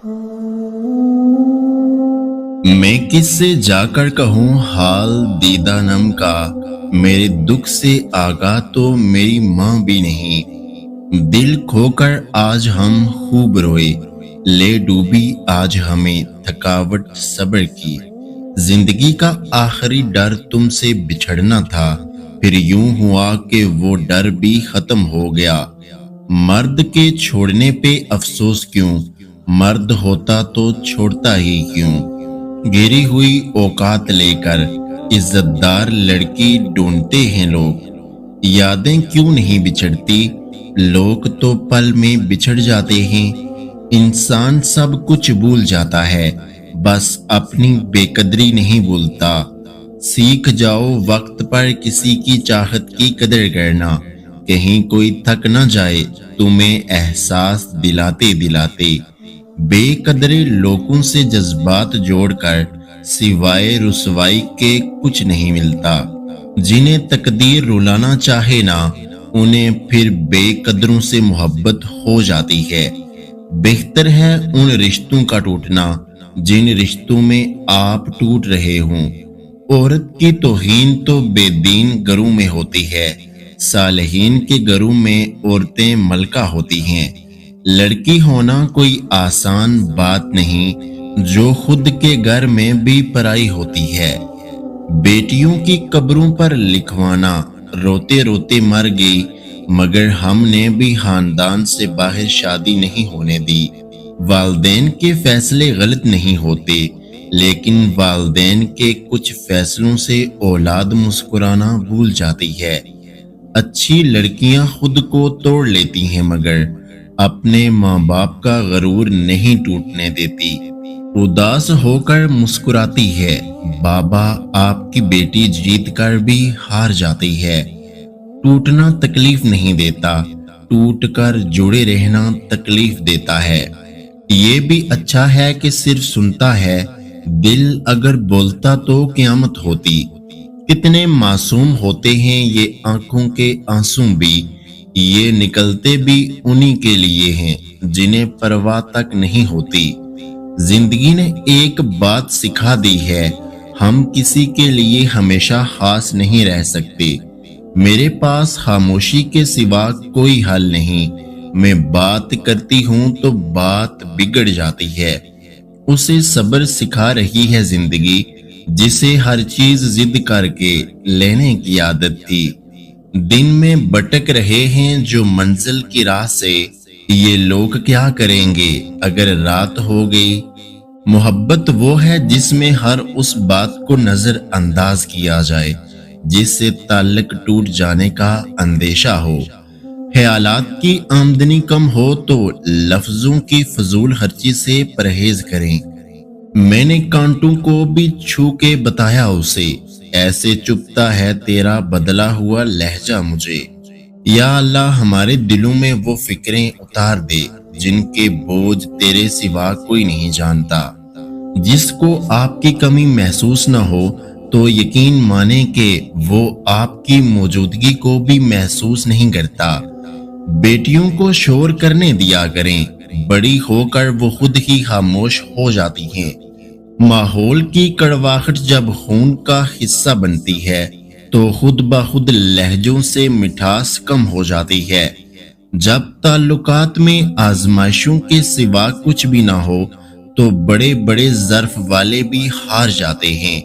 मैं किससे जाकर कहूँ हाल दीदा नम का, मेरे दुख से आगाह तो मेरी माँ भी नहीं। दिल खोकर आज हम खूब रोए, ले डूबी आज हमें थकावट सब्र की। जिंदगी का आखिरी डर तुमसे बिछड़ना था, फिर यूं हुआ कि वो डर भी खत्म हो गया। मर्द के छोड़ने पे अफसोस क्यों, मर्द होता तो छोड़ता ही क्यों। गिरी हुई औकात लेकर इज्जतदार लड़की ढूंढते हैं लोग। यादें क्यों नहीं बिछड़ती, लोग तो पल में बिछड़ जाते हैं। इंसान सब कुछ भूल जाता है, बस अपनी बेकदरी नहीं भूलता। सीख जाओ वक्त पर किसी की चाहत की कदर करना, कहीं कोई थक न जाए तुम्हें एहसास दिलाते दिलाते। बेकदरे लोगों से जज्बात जोड़कर सिवाय रुसवाई के कुछ नहीं मिलता। जिन्हें तकदीर रुलाना चाहे ना, उन्हें फिर बेकदरों से मोहब्बत हो जाती है। बेहतर है उन रिश्तों का टूटना जिन रिश्तों में आप टूट रहे हों। औरत की तौहीन तो बेदीन घरों में होती है, सालेहीन के घरों में औरतें मलका होती हैं। लड़की होना कोई आसान बात नहीं, जो खुद के घर में भी पराई होती है। बेटियों की कब्रों पर लिखवाना, रोते रोते मर गई मगर हमने भी खानदान से बाहर शादी नहीं होने दी। वालदैन के फैसले गलत नहीं होते, लेकिन वालदैन के कुछ फैसलों से औलाद मुस्कुराना भूल जाती है। अच्छी लड़कियां खुद को तोड़ लेती हैं मगर अपने माँ बाप का गरूर नहीं टूटने देती। उदास होकर मुस्कुराती है, बाबा आपकी बेटी जीत कर भी हार जाती है। टूटना तकलीफ नहीं देता, टूट कर जुड़े रहना तकलीफ देता है। ये भी अच्छा है कि सिर्फ सुनता है, दिल अगर बोलता तो क़यामत होती। कितने मासूम होते हैं ये आंखों के आंसू भी, ये निकलते भी उन्हीं के लिए हैं जिन्हें परवाह तक नहीं होती। जिंदगी ने एक बात सिखा दी है, हम किसी के लिए हमेशा खास नहीं रह सकते। मेरे पास खामोशी के सिवा कोई हल नहीं। मैं बात करती हूँ तो बात बिगड़ जाती है। उसे सब्र सिखा रही है जिंदगी, जिसे हर चीज जिद करके लेने की आदत थी। दिन में भटक रहे हैं जो मंजिल की राह से, ये लोग क्या करेंगे अगर रात हो गई। मोहब्बत वो है जिसमें हर उस बात को नजरअंदाज किया जाए जिससे ताल्लुक टूट जाने का अंदेशा हो। ख्यालात की आमदनी कम हो तो लफ्जों की फजूल खर्ची से परहेज करें। मैंने कांटों को भी छू के बताया उसे, ऐसे चुपता है तेरा बदला हुआ लहजा मुझे। या अल्लाह हमारे दिलों में वो फिक्रें उतार दे जिनके बोझ तेरे सिवा कोई नहीं जानता। जिसको आपकी कमी महसूस न हो तो यकीन माने कि वो आपकी मौजूदगी को भी महसूस नहीं करता। बेटियों को शोर करने दिया करें, बड़ी होकर वो खुद ही खामोश हो जाती हैं। माहौल की कड़वाहट जब खून का हिस्सा बनती है तो खुद ब खुद लहजों से मिठास कम हो जाती है। जब ताल्लुकात में आजमाइशों के सिवा कुछ भी ना हो तो बड़े बड़े ज़र्फ वाले भी हार जाते हैं।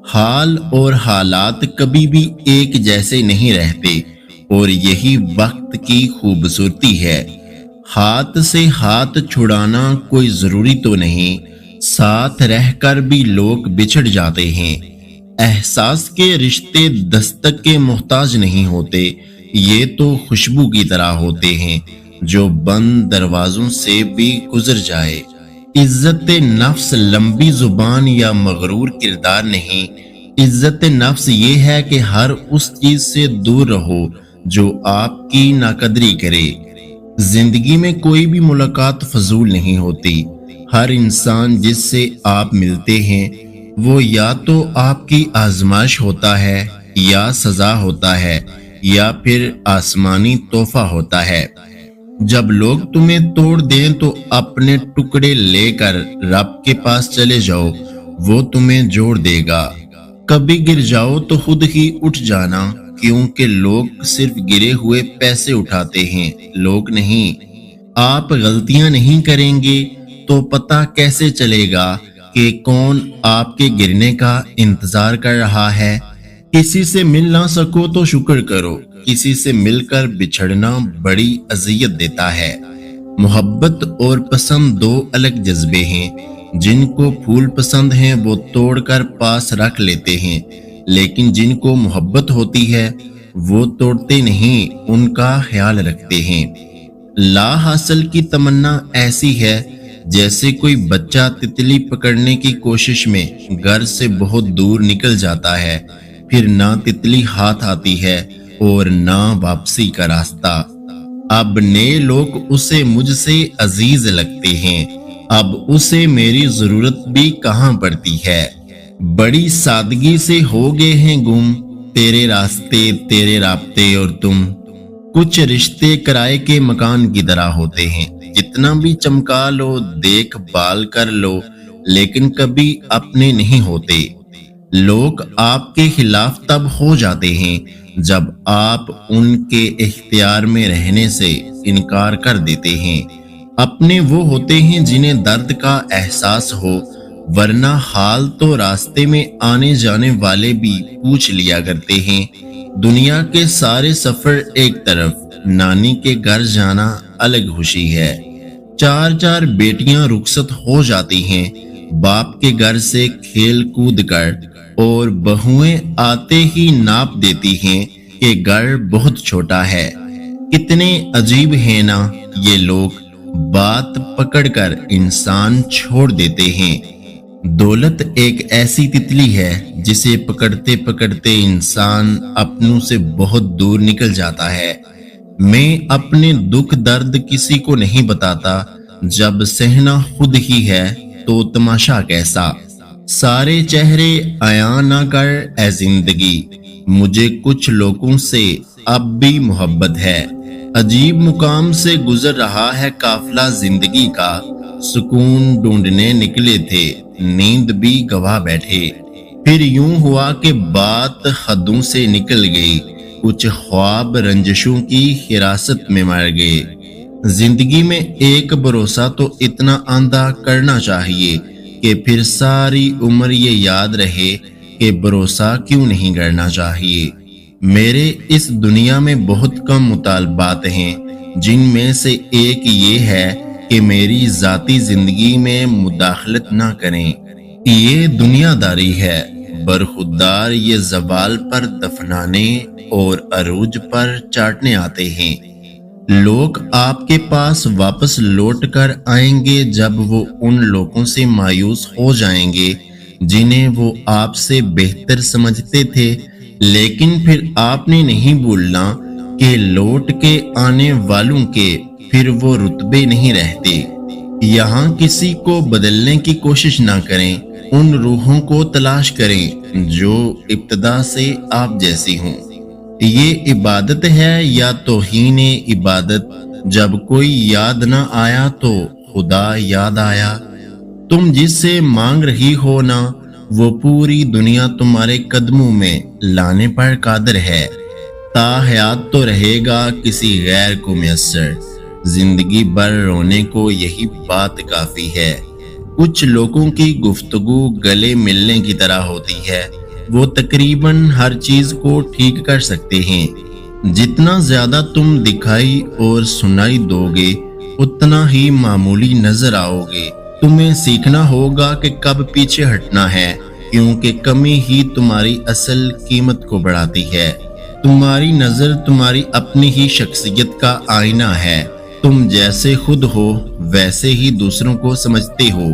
हाल और हालात कभी भी एक जैसे नहीं रहते और यही वक्त की खूबसूरती है। हाथ से हाथ छुड़ाना कोई जरूरी तो नहीं, साथ रहकर भी लोग बिछड़ जाते हैं। एहसास के रिश्ते दस्तक के मोहताज नहीं होते, ये तो खुशबू की तरह होते हैं जो बंद दरवाजों से भी गुजर जाए। इज्जत नफ्स लंबी जुबान या मगरूर किरदार नहीं, इज्जत नफ्स ये है कि हर उस चीज से दूर रहो जो आपकी नाकदरी करे। जिंदगी में कोई भी मुलाकात फजूल नहीं होती। हर इंसान जिससे आप मिलते हैं वो या तो आपकी आजमाइश होता है या सजा होता है या फिर आसमानी तोहफा होता है। जब लोग तुम्हें तोड़ दें तो अपने टुकड़े लेकर रब के पास चले जाओ, वो तुम्हें जोड़ देगा। कभी गिर जाओ तो खुद ही उठ जाना, क्योंकि लोग सिर्फ गिरे हुए पैसे उठाते हैं, लोग नहीं। आप गलतियां नहीं करेंगे तो पता कैसे चलेगा कि कौन आपके गिरने का इंतजार कर रहा है। किसी से मिल ना सको तो शुक्र करो, किसी से मिलकर बिछड़ना बड़ी अजियत देता है। मोहब्बत और पसंद दो अलग जज्बे हैं। जिनको फूल पसंद हैं वो तोड़कर पास रख लेते हैं, लेकिन जिनको मोहब्बत होती है वो तोड़ते नहीं, उनका ख्याल रखते हैं। ला हासिल की तमन्ना ऐसी है जैसे कोई बच्चा तितली पकड़ने की कोशिश में घर से बहुत दूर निकल जाता है, फिर ना तितली हाथ आती है और ना वापसी का रास्ता। अब नए लोग उसे मुझसे अजीज लगते हैं, अब उसे मेरी जरूरत भी कहाँ पड़ती है। बड़ी सादगी से हो गए हैं गुम तेरे रास्ते, तेरे राब्ते और तुम। कुछ रिश्ते किराए के मकान की तरह होते हैं, जितना भी चमका लो, देखभाल कर लो, लेकिन कभी अपने नहीं होते। लोग आपके खिलाफ तब हो जाते हैं जब आप उनके इख्तियार में रहने से इनकार कर देते हैं। अपने वो होते हैं जिन्हें दर्द का एहसास हो, वरना हाल तो रास्ते में आने जाने वाले भी पूछ लिया करते हैं। दुनिया के सारे सफर एक तरफ, नानी के घर जाना अलग खुशी है। चार चार बेटियां रुखसत हो जाती हैं बाप के घर से खेल कूद कर, और बहुएं आते ही नाप देती हैं कि घर बहुत छोटा है। कितने अजीब हैं ना ये लोग, बात पकड़कर इंसान छोड़ देते हैं। दौलत एक ऐसी तितली है जिसे पकड़ते पकड़ते इंसान अपनों से बहुत दूर निकल जाता है। मैं अपने दुख दर्द किसी को नहीं बताता, जब सहना खुद ही है तो तमाशा कैसा। सारे चेहरे अयां ना कर ऐ जिंदगी, मुझे कुछ लोगों से अब भी मोहब्बत है। अजीब मुकाम से गुजर रहा है काफिला जिंदगी का, सुकून ढूंढने निकले थे, नींद भी गवा बैठे। फिर यूं हुआ कि बात हदों से निकल गई, कुछ ख्वाब रंजिशों की हिरासत में मर गए। जिंदगी में एक भरोसा तो इतना आंधा करना चाहिए कि फिर सारी उम्र ये याद रहे कि भरोसा क्यों नहीं करना चाहिए। मेरे इस दुनिया में बहुत कम मुतालबात हैं, जिनमें से एक ये है कि मेरी जाती जिंदगी में मुदाखलत ना करें। ये दुनियादारी है, बरखुदार ये ज़वाल पर दफनाने और अरूज पर चाटने आते हैं। लोग आपके पास वापस लौट कर आएंगे जब वो उन लोगों से मायूस हो जाएंगे जिन्हें वो आपसे बेहतर समझते थे, लेकिन फिर आपने नहीं भूलना कि लौट के आने वालों के फिर वो रुतबे नहीं रहते। यहाँ किसी को बदलने की कोशिश ना करें, उन रूहों को तलाश करें जो इब्तदा से आप जैसी हों। ये इबादत है या तौहीन इबादत, जब कोई याद ना आया तो खुदा याद आया। तुम जिससे मांग रही हो ना, वो पूरी दुनिया तुम्हारे कदमों में लाने पर कादर है। ताहयात तो रहेगा किसी गैर को मैसर, जिंदगी भर रोने को यही बात काफी है। कुछ लोगों की गुफ्तगू गले मिलने की तरह होती है, वो तकरीबन हर चीज को ठीक कर सकते हैं। जितना ज्यादा तुम दिखाई और सुनाई दोगे उतना ही मामूली नजर आओगे। तुम्हें सीखना होगा कि कब पीछे हटना है, क्योंकि कमी ही तुम्हारी असल कीमत को बढ़ाती है। तुम्हारी नजर तुम्हारी अपनी ही शख्सियत का आईना है। तुम जैसे खुद हो वैसे ही दूसरों को समझते हो।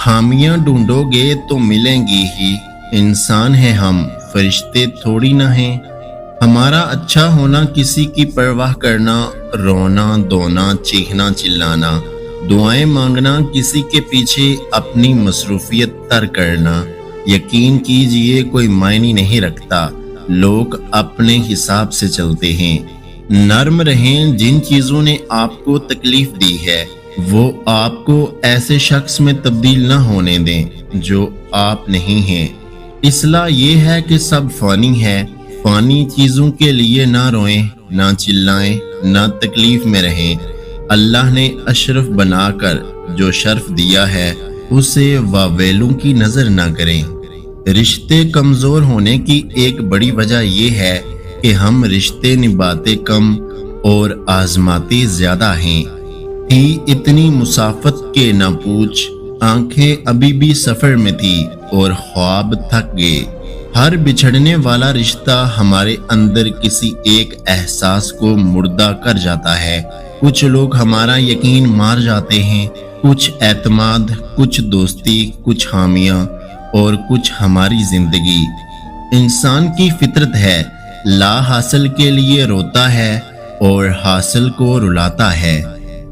खामियां ढूंढोगे तो मिलेंगी ही, इंसान है हम, फरिश्ते थोड़ी ना हैं। हमारा अच्छा होना, किसी की परवाह करना, रोना धोना, चीखना चिल्लाना, दुआएं मांगना, किसी के पीछे अपनी मसरूफियत तर करना, यकीन कीजिए कोई मायने नहीं रखता। लोग अपने हिसाब से चलते हैं। نرم رہیں، جن چیزوں نے آپ کو تکلیف دی ہے وہ آپ کو ایسے شخص میں تبدیل نہ ہونے دیں جو آپ نہیں ہیں۔ اصلاح یہ ہے کہ سب فانی ہے، فانی چیزوں کے لیے نہ روئیں، نہ چلائیں، نہ تکلیف میں رہیں۔ اللہ نے اشرف بنا کر جو شرف دیا ہے اسے واویلوں کی نظر نہ کریں۔ رشتے کمزور ہونے کی ایک بڑی وجہ یہ ہے کہ ہم رشتے نبھاتے کم اور آزماتے زیادہ ہیں۔ تھی اتنی مسافت کے نہ پوچھ، آنکھیں ابھی بھی سفر میں تھی اور خواب تھک گئے۔ ہر بچھڑنے والا رشتہ ہمارے اندر کسی ایک احساس کو مردہ کر جاتا ہے۔ کچھ لوگ ہمارا یقین مار جاتے ہیں، کچھ اعتماد، کچھ دوستی، کچھ حامیاں اور کچھ ہماری زندگی۔ انسان کی فطرت ہے، لا حاصل کے لیے روتا ہے اور حاصل کو رلاتا ہے۔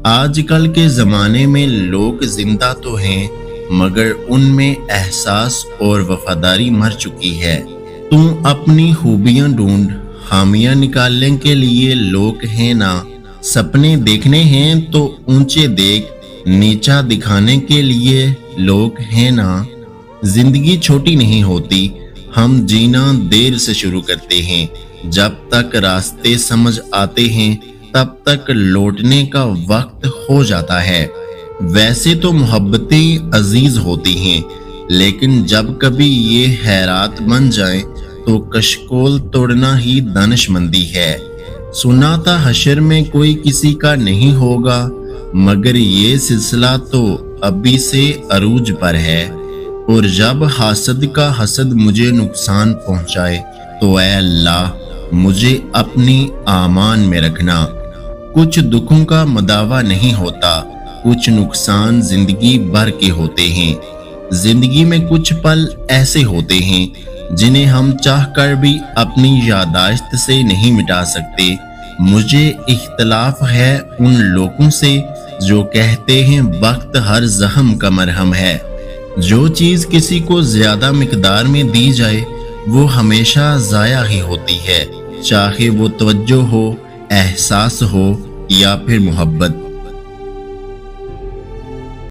آج کل کے زمانے میں لوگ زندہ تو ہیں مگر ان میں احساس اور وفاداری مر چکی ہے۔ تم اپنی خوبیاں ڈھونڈ، خامیاں نکالنے کے لیے لوگ ہیں نا۔ سپنے دیکھنے ہیں تو اونچے دیکھ، نیچا دکھانے کے لیے لوگ ہیں نا۔ زندگی چھوٹی نہیں ہوتی، ہم جینا دیر سے شروع کرتے ہیں۔ جب تک راستے سمجھ آتے ہیں تب تک لوٹنے کا وقت ہو جاتا ہے۔ ویسے تو محبتیں عزیز ہوتی ہیں لیکن جب کبھی یہ حیرات بن جائیں تو کشکول توڑنا ہی دانش مندی ہے۔ سنا تھا حشر میں کوئی کسی کا نہیں ہوگا مگر یہ سلسلہ تو ابھی سے عروج پر ہے، اور جب حاسد کا حسد مجھے نقصان پہنچائے تو اے اللہ مجھے اپنی امان میں رکھنا۔ کچھ دکھوں کا مداوع نہیں ہوتا، کچھ نقصان زندگی بھر کے ہوتے ہیں۔ زندگی میں کچھ پل ایسے ہوتے ہیں جنہیں ہم چاہ کر بھی اپنی یادداشت سے نہیں مٹا سکتے۔ مجھے اختلاف ہے ان لوگوں سے جو کہتے ہیں وقت ہر زخم کا مرہم ہے۔ جو چیز کسی کو زیادہ مقدار میں دی جائے وہ ہمیشہ ضائع ہی ہوتی ہے، چاہے وہ توجہ ہو، احساس ہو یا پھر محبت۔